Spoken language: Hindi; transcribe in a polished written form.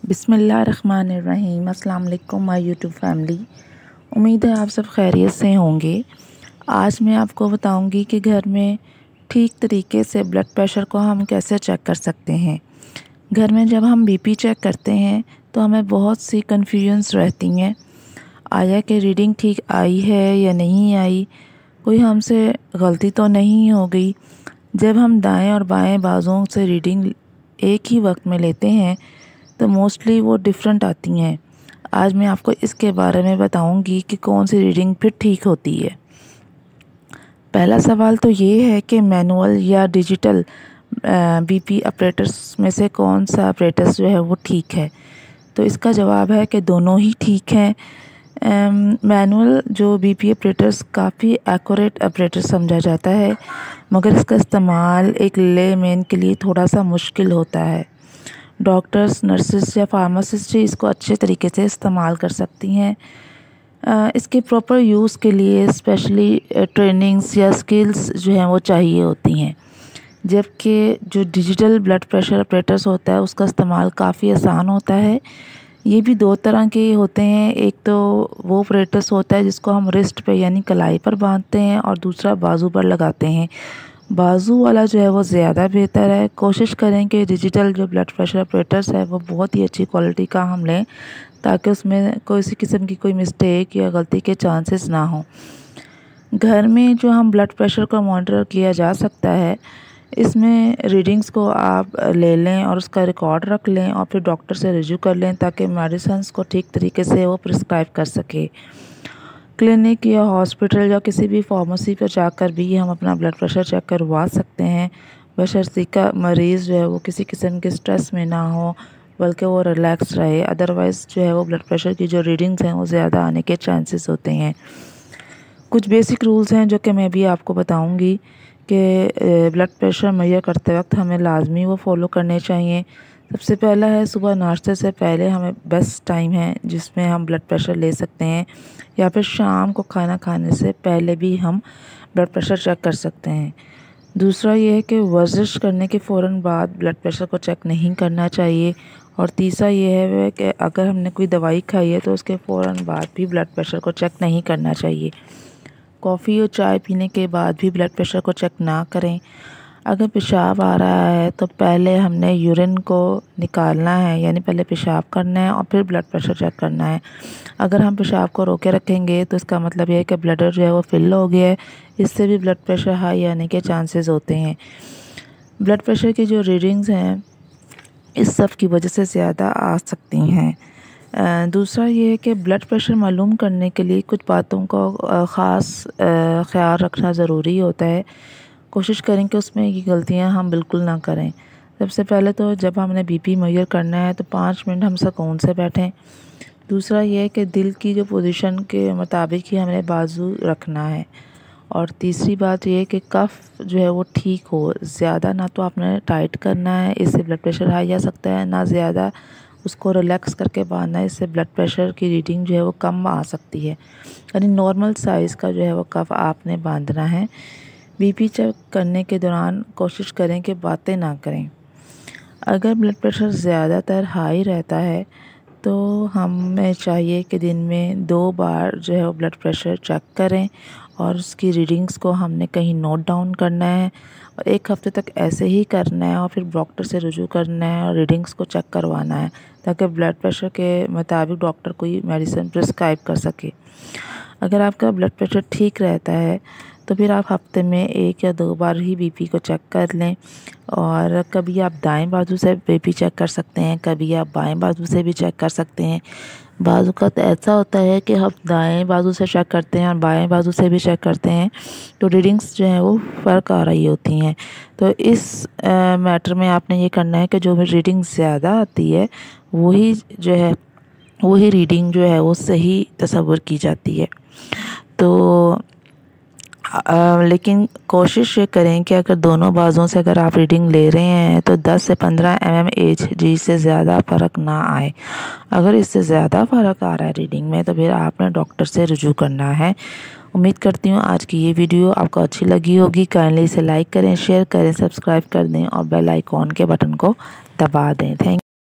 बिस्मिल्लाहिर्रहमानिर्रहीम। अस्सलाम वालेकुम माय यूट्यूब फैमिली। उम्मीद है आप सब खैरियत से होंगे। आज मैं आपको बताऊंगी कि घर में ठीक तरीके से ब्लड प्रेशर को हम कैसे चेक कर सकते हैं। घर में जब हम बीपी चेक करते हैं तो हमें बहुत सी कन्फ्यूजन्स रहती हैं। आया कि रीडिंग ठीक आई है या नहीं आई, कोई हमसे गलती तो नहीं हो गई। जब हम दाएं और बाएं बाजुओं से रीडिंग एक ही वक्त में लेते हैं तो मोस्टली वो डिफरेंट आती हैं। आज मैं आपको इसके बारे में बताऊंगी कि कौन सी रीडिंग फिर ठीक होती है। पहला सवाल तो ये है कि मैनुअल या डिजिटल बीपी ऑपरेटर्स में से कौन सा ऑपरेटर्स जो है वो ठीक है। तो इसका जवाब है कि दोनों ही ठीक हैं। मैनुअल जो बीपी ऑपरेटर्स काफ़ी एक्यूरेट ऑपरेटर समझा जाता है, मगर इसका इस्तेमाल एक लेमैन के लिए थोड़ा सा मुश्किल होता है। डॉक्टर्स, नर्सेस या फार्मासिस्ट ही इसको अच्छे तरीके से इस्तेमाल कर सकती हैं। इसके प्रॉपर यूज़ के लिए स्पेशली ट्रेनिंग्स या स्किल्स जो हैं वो चाहिए होती हैं। जबकि जो डिजिटल ब्लड प्रेशर ऑपरेटर्स होता है उसका इस्तेमाल काफ़ी आसान होता है। ये भी दो तरह के होते हैं। एक तो वो ऑपरेटर्स होता है जिसको हम रिस्ट पे यानी कलाई पर बांधते हैं और दूसरा बाजू पर लगाते हैं। बाजू वाला जो है वो ज़्यादा बेहतर है। कोशिश करें कि डिजिटल जो ब्लड प्रेशर ऑपरेटर्स है वो बहुत ही अच्छी क्वालिटी का हम लें, ताकि उसमें किसी किस्म की कोई मिस्टेक या गलती के चांसेस ना हो। घर में जो हम ब्लड प्रेशर को मॉनिटर किया जा सकता है, इसमें रीडिंग्स को आप ले लें और उसका रिकॉर्ड रख लें और फिर डॉक्टर से रिव्यू कर लें, ताकि मेडिसिन्स को ठीक तरीके से वो प्रिस्क्राइब कर सके। क्लिनिक या हॉस्पिटल या किसी भी फार्मेसी पर जाकर भी हम अपना ब्लड प्रेशर चेक करवा सकते हैं, बशर्ते का मरीज़ जो है वो किसी किस्म के स्ट्रेस में ना हो, बल्कि वो रिलैक्स रहे। अदरवाइज़ जो है वो ब्लड प्रेशर की जो रीडिंग्स हैं वो ज़्यादा आने के चांसेस होते हैं। कुछ बेसिक रूल्स हैं जो कि मैं भी आपको बताऊंगी कि ब्लड प्रेशर मेजर करते वक्त हमें लाजमी वो फॉलो करने चाहिए। सबसे पहला है, सुबह नाश्ते से पहले हमें बेस्ट टाइम है जिसमें हम ब्लड प्रेशर ले सकते हैं, या फिर शाम को खाना खाने से पहले भी हम ब्लड प्रेशर चेक कर सकते हैं। दूसरा ये है कि वर्जिश करने के फ़ौरन बाद ब्लड प्रेशर को चेक नहीं करना चाहिए। और तीसरा ये है कि अगर हमने कोई दवाई खाई है तो उसके फ़ौरन बाद भी ब्लड प्रेशर को चेक नहीं करना चाहिए। कॉफ़ी और चाय पीने के बाद भी ब्लड प्रेशर को चेक ना करें। अगर पेशाब आ रहा है तो पहले हमने यूरिन को निकालना है, यानी पहले पेशाब करना है और फिर ब्लड प्रेशर चेक करना है। अगर हम पेशाब को रोके रखेंगे तो इसका मतलब यह है कि ब्लडर जो है वो फिल हो गया है, इससे भी ब्लड प्रेशर हाई आने के चांसेस होते हैं। ब्लड प्रेशर की जो रीडिंग्स हैं इस सब की वजह से ज़्यादा आ सकती हैं। दूसरा ये है कि ब्लड प्रेशर मालूम करने के लिए कुछ बातों को ख़ास ख्याल रखना ज़रूरी होता है। कोशिश करें कि उसमें ये गलतियां हम बिल्कुल ना करें। सबसे पहले तो जब हमने बीपी मेजर करना है तो 5 मिनट हम सुकून से बैठें। दूसरा ये है कि दिल की जो पोजीशन के मुताबिक ही हमने बाजू रखना है। और तीसरी बात ये है कि कफ़ जो है वो ठीक हो, ज़्यादा ना तो आपने टाइट करना है, इससे ब्लड प्रेशर हाई जा सकता है, ना ज़्यादा उसको रिलैक्स करके बांधना है, इससे ब्लड प्रेशर की रीडिंग जो है वो कम आ सकती है। यानी नॉर्मल साइज़ का जो है वो कफ़ आपने बांधना है। बीपी चेक करने के दौरान कोशिश करें कि बातें ना करें। अगर ब्लड प्रेशर ज़्यादातर हाई रहता है तो हमें चाहिए कि दिन में 2 बार जो है वो ब्लड प्रेशर चेक करें और उसकी रीडिंग्स को हमने कहीं नोट डाउन करना है और 1 हफ़्ते तक ऐसे ही करना है और फिर डॉक्टर से रुजू करना है और रीडिंग्स को चेक करवाना है, ताकि ब्लड प्रेशर के मुताबिक डॉक्टर कोई मेडिसिन प्रिस्क्राइब कर सके। अगर आपका ब्लड प्रेशर ठीक रहता है तो फिर आप हफ्ते में 1 या 2 बार ही बीपी को चेक कर लें। और कभी आप दाएं बाजू से बीपी चेक कर सकते हैं, कभी आप बाएं बाजू से भी चेक कर सकते हैं। बाजू का तो ऐसा होता है कि हम दाएं बाजू से चेक करते हैं और बाएं बाजू से भी चेक करते हैं तो रीडिंग्स जो हैं वो फ़र्क आ रही होती हैं। तो इस मैटर में आपने ये करना है कि जो भी रीडिंग ज़्यादा आती है वही जो है वही रीडिंग जो है वो सही तस्वुर की जाती है। तो लेकिन कोशिश ये करें कि अगर दोनों बाजुओं से अगर आप रीडिंग ले रहे हैं तो 10 से 15 mmHg से ज़्यादा फ़र्क ना आए। अगर इससे ज़्यादा फ़र्क आ रहा है रीडिंग में तो फिर आपने डॉक्टर से रुजू करना है। उम्मीद करती हूँ आज की ये वीडियो आपको अच्छी लगी होगी। काइंडली इसे लाइक करें, शेयर करें, सब्सक्राइब कर दें और बेल आइकॉन के बटन को दबा दें। थैंक